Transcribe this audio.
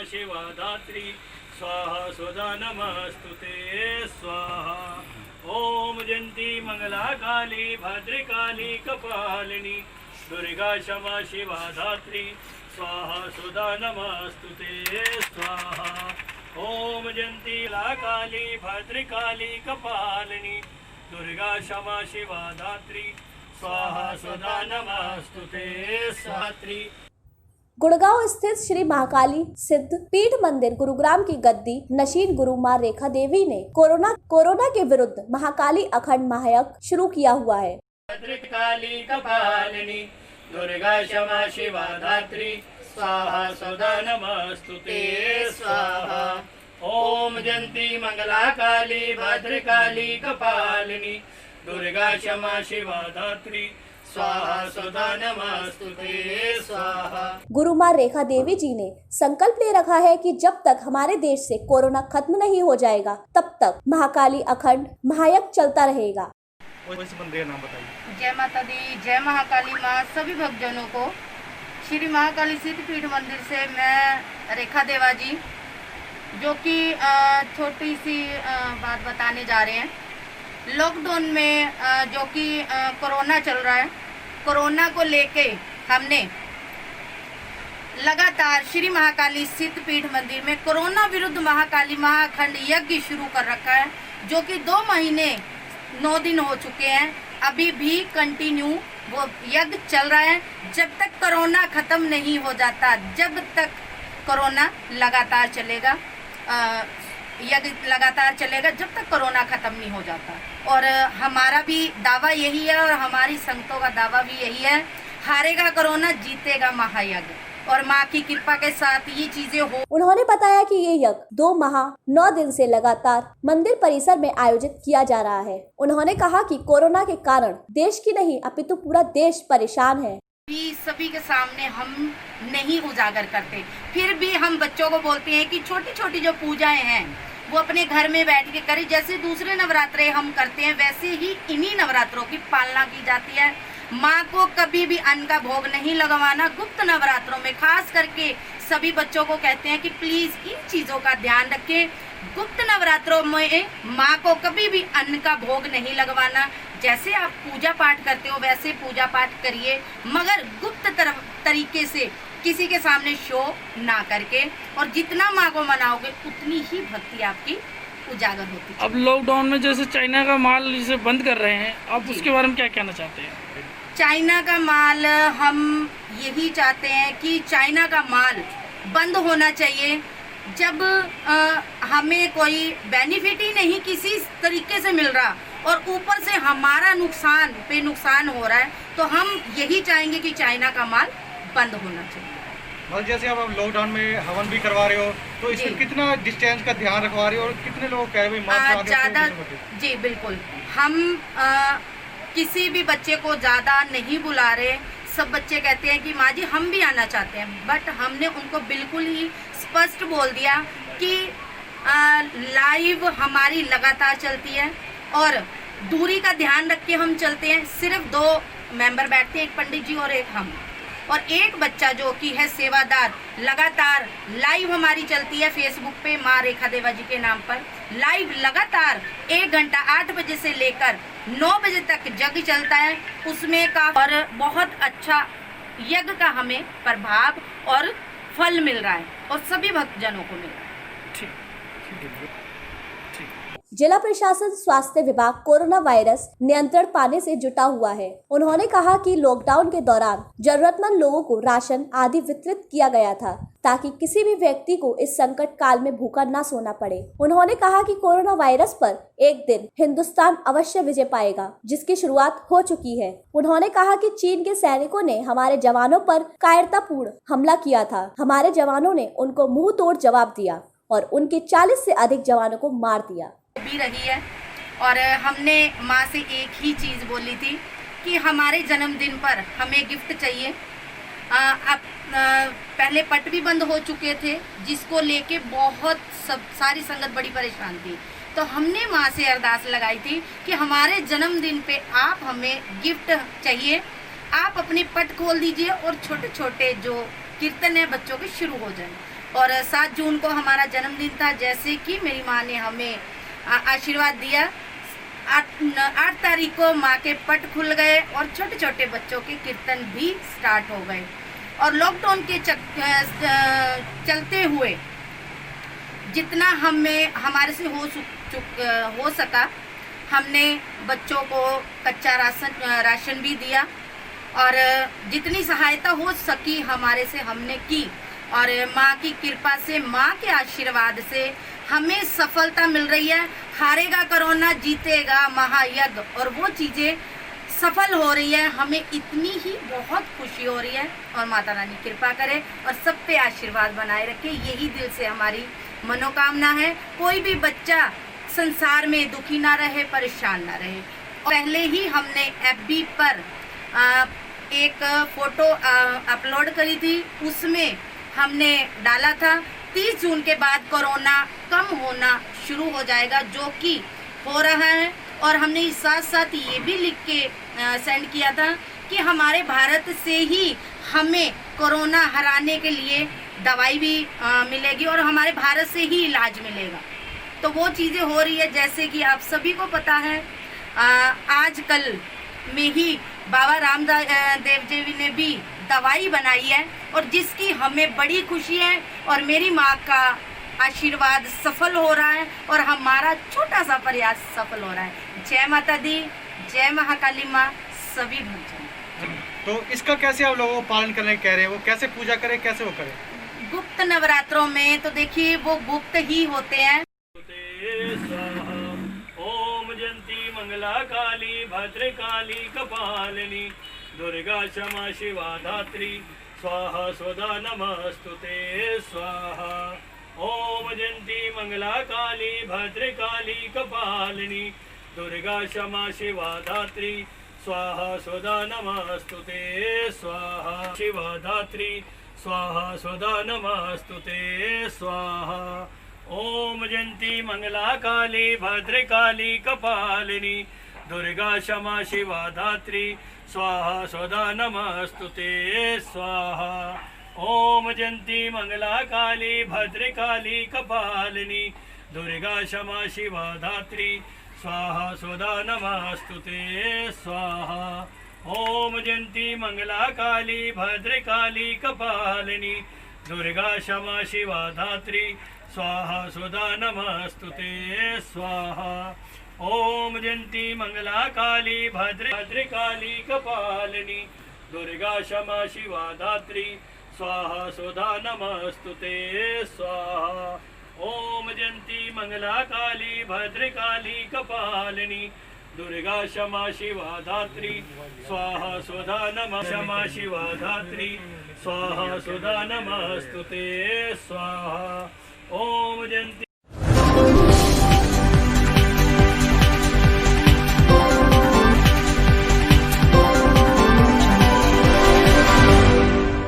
शिवा धात्री स्वाहा स्वधा नमस्तुते स्वाहा। ओम जयंती मंगला काली भद्रकाली कपालिनी दुर्गा क्षमा शिवा धात्री स्वाहा स्वधा नमस्तुते स्वाहा। ओम जयंती ला काली भद्रकाली कपालिनी दुर्गा क्षमा शिवा धात्री स्वाहा स्वधा नमस्तुते स्वात्री। गुड़गांव स्थित श्री महाकाली सिद्ध पीठ मंदिर गुरुग्राम की गद्दी नशीन गुरु मां रेखा देवी ने कोरोना के विरुद्ध महाकाली अखंड महायज्ञ शुरू किया हुआ है। भद्रकाली कपालिनी दुर्गा क्षमा शिवा धात्री स्वाहा स्वधा नमस्तुते स्वाहा। ओम जयंती मंगला काली भद्रकाली कपालिनी दुर्गा क्षमा शिवा धात्री स्वाहा स्वधा नमस्तुते स्वाहा। गुरु मां रेखा देवी जी ने संकल्प ले रखा है कि जब तक हमारे देश से कोरोना खत्म नहीं हो जाएगा तब तक महाकाली अखंड महायज्ञ चलता रहेगा। इस मंदिर का नाम बताइए। जय माता दी, जय महाकाली माँ। सभी भक्तजनों को श्री महाकाली सिद्ध पीठ मंदिर से मैं रेखा देवा जी जो कि छोटी सी बात बताने जा रहे हैं। लॉकडाउन में जो कि कोरोना चल रहा है, कोरोना को लेके हमने लगातार श्री महाकाली सिद्ध पीठ मंदिर में कोरोना विरुद्ध महाकाली महाअखंड यज्ञ शुरू कर रखा है, जो कि 2 महीने 9 दिन हो चुके हैं। अभी भी कंटिन्यू वो यज्ञ चल रहा है जब तक कोरोना खत्म नहीं हो जाता, जब तक कोरोना लगातार चलेगा, यज्ञ लगातार चलेगा जब तक कोरोना खत्म नहीं हो जाता। और हमारा भी दावा यही है और हमारी संगतों का दावा भी यही है, हारेगा कोरोना जीतेगा महायज्ञ, और माँ की कृपा के साथ ये चीजें हो। उन्होंने बताया कि ये यज्ञ 2 माह 9 दिन से लगातार मंदिर परिसर में आयोजित किया जा रहा है। उन्होंने कहा कि कोरोना के कारण देश की नहीं अपितु पूरा देश परेशान है। सभी के सामने हम नहीं उजागर करते, फिर भी हम बच्चों को बोलते हैं कि छोटी छोटी जो पूजाएं हैं वो अपने घर में बैठ के करें। जैसे दूसरे नवरात्रे हम करते हैं वैसे ही इन्हीं नवरात्रों की पालना की जाती है। माँ को कभी भी अन्न का भोग नहीं लगवाना। गुप्त नवरात्रों में खास करके सभी बच्चों को कहते हैं कि प्लीज इन चीजों का ध्यान रखें। गुप्त नवरात्रों में माँ को कभी भी अन्न का भोग नहीं लगवाना। जैसे आप पूजा पाठ करते हो वैसे पूजा पाठ करिए, मगर गुप्त तरीके से किसी के सामने शो ना करके, और जितना माँ को मनाओगे उतनी ही भक्ति आपकी उजागर होती है। अब लॉकडाउन में जैसे चाइना का माल इसे बंद कर रहे हैं, आप उसके बारे में क्या कहना चाहते हैं? चाइना का माल हम यही चाहते हैं कि चाइना का माल बंद होना चाहिए। जब हमें कोई बेनिफिट ही नहीं किसी तरीके से मिल रहा और ऊपर से हमारा नुकसान पे नुकसान हो रहा है, तो हम यही चाहेंगे कि चाइना का माल बंद होना चाहिए। मतलब जैसे आप लॉकडाउन में हवन भी करवा रहे हो तो इसमें कितना डिस्टेंस का ध्यान रखवा रहे हो और कितने लोग कह रहे हो ज़्यादा? जी बिल्कुल, हम किसी भी बच्चे को ज़्यादा नहीं बुला रहे। सब बच्चे कहते हैं कि माँ जी हम भी आना चाहते हैं, बट हमने उनको बिल्कुल ही स्पष्ट बोल दिया कि लाइव हमारी लगातार चलती है और दूरी का ध्यान रख के हम चलते हैं। सिर्फ 2 मेंबर बैठते हैं, एक पंडित जी और एक हम, और एक बच्चा जो कि है सेवादार। लगातार लाइव हमारी चलती है फेसबुक पे माँ रेखा देवा जी के नाम पर। लाइव लगातार 1 घंटा 8 बजे से लेकर 9 बजे तक यज्ञ चलता है। उसमें का और बहुत अच्छा यज्ञ का हमें प्रभाव और फल मिल रहा है और सभी भक्तजनों को मिल रहा है। ठीक। जिला प्रशासन स्वास्थ्य विभाग कोरोना वायरस नियंत्रण पाने से जुटा हुआ है। उन्होंने कहा कि लॉकडाउन के दौरान जरूरतमंद लोगों को राशन आदि वितरित किया गया था ताकि किसी भी व्यक्ति को इस संकट काल में भूखा न सोना पड़े। उन्होंने कहा कि कोरोना वायरस पर एक दिन हिंदुस्तान अवश्य विजय पाएगा, जिसकी शुरुआत हो चुकी है। उन्होंने कहा कि चीन के सैनिकों ने हमारे जवानों पर कायरतापूर्ण हमला किया था। हमारे जवानों ने उनको मुंह तोड़ जवाब दिया और उनके 40 से अधिक जवानों को मार दिया भी रही है। और हमने माँ से एक ही चीज़ बोली थी कि हमारे जन्मदिन पर हमें गिफ्ट चाहिए। अब पहले पट भी बंद हो चुके थे जिसको लेके बहुत सारी संगत बड़ी परेशान थी, तो हमने माँ से अरदास लगाई थी कि हमारे जन्मदिन पे आप हमें गिफ्ट चाहिए। आप अपने पट खोल दीजिए और छोटे छोटे जो कीर्तन है बच्चों के शुरू हो जाए। और 7 जून को हमारा जन्मदिन था, जैसे कि मेरी माँ ने हमें आशीर्वाद दिया। 8 तारीख को माँ के पट खुल गए और छोटे छोटे बच्चों के कीर्तन भी स्टार्ट हो गए। और लॉकडाउन के चलते हुए जितना हमारे से हो सका, हमने बच्चों को कच्चा राशन भी दिया और जितनी सहायता हो सकी हमारे से हमने की। और माँ की कृपा से, माँ के आशीर्वाद से हमें सफलता मिल रही है। हारेगा कोरोना, जीतेगा महायज्ञ, और वो चीज़ें सफल हो रही है। हमें इतनी ही बहुत खुशी हो रही है और माता रानी कृपा करे और सब पे आशीर्वाद बनाए रखे, यही दिल से हमारी मनोकामना है। कोई भी बच्चा संसार में दुखी ना रहे, परेशान ना रहे। पहले ही हमने FB पर एक फोटो अपलोड करी थी, उसमें हमने डाला था 30 जून के बाद कोरोना कम होना शुरू हो जाएगा, जो कि हो रहा है। और हमने साथ साथ ये भी लिख के सेंड किया था कि हमारे भारत से ही हमें कोरोना हराने के लिए दवाई भी मिलेगी और हमारे भारत से ही इलाज मिलेगा। तो वो चीज़ें हो रही है, जैसे कि आप सभी को पता है आजकल में ही बाबा रामदेव जी ने भी दवाई बनाई है और जिसकी हमें बड़ी खुशी है। और मेरी माँ का आशीर्वाद सफल हो रहा है और हमारा छोटा सा प्रयास सफल हो रहा है। जय माता दी, जय महाकाली माँ, सभी भक्तों। तो इसका कैसे आप लोगों को पालन करने कह रहे हैं? वो कैसे पूजा करें, कैसे वो करें? गुप्त नवरात्रों में तो देखिए वो गुप्त ही होते हैं। ओम जयंती मंगला काली भद्रकाली कपालिनी दुर्गा क्षमा शिवा धात्री स्वाहा स्वधा नमस्तुते स्वाहा। ओम जयंती मंगला काली भद्रकाली कपालिनी दुर्गा क्षमा शिवा धात्री स्वाहा स्वधा नमस्तुते स्वाहा। शिवा धात्री स्वाहा स्वधा नमस्तुते स्वाहा। ओम जयंती मंगला काली भद्रकाली कपालिनी दुर्गा क्षमा शिवा धात्री स्वाहा स्वधा नमस्तुते स्वाहा। ओम जयंती मंगला काली भद्रकाली कपालिनी दुर्गा क्षमा शिवा धात्री स्वाहा स्वधा नमस्तुते स्वाहा। ओम जयंती मंगला काली भद्रकाली कपालिनी दुर्गा क्षमा शिवा धात्री स्वाहा स्वधा नमस्तुते स्वाहा। ओम जयंती मंगला काली भद्रकाली कपालिनी दुर्गा क्षमा शिवा धात्री स्वाहा स्वधा नमस्तुते स्वाहा। ओम जयंती मंगला काली भद्रकाली कपालिनी दुर्गा क्षमा शिवा धात्री स्वाहा स्वधा नमः क्षमा शिवा धात्री स्वाहा स्वधा नमस्तुते स्वाहा। ओम जयंती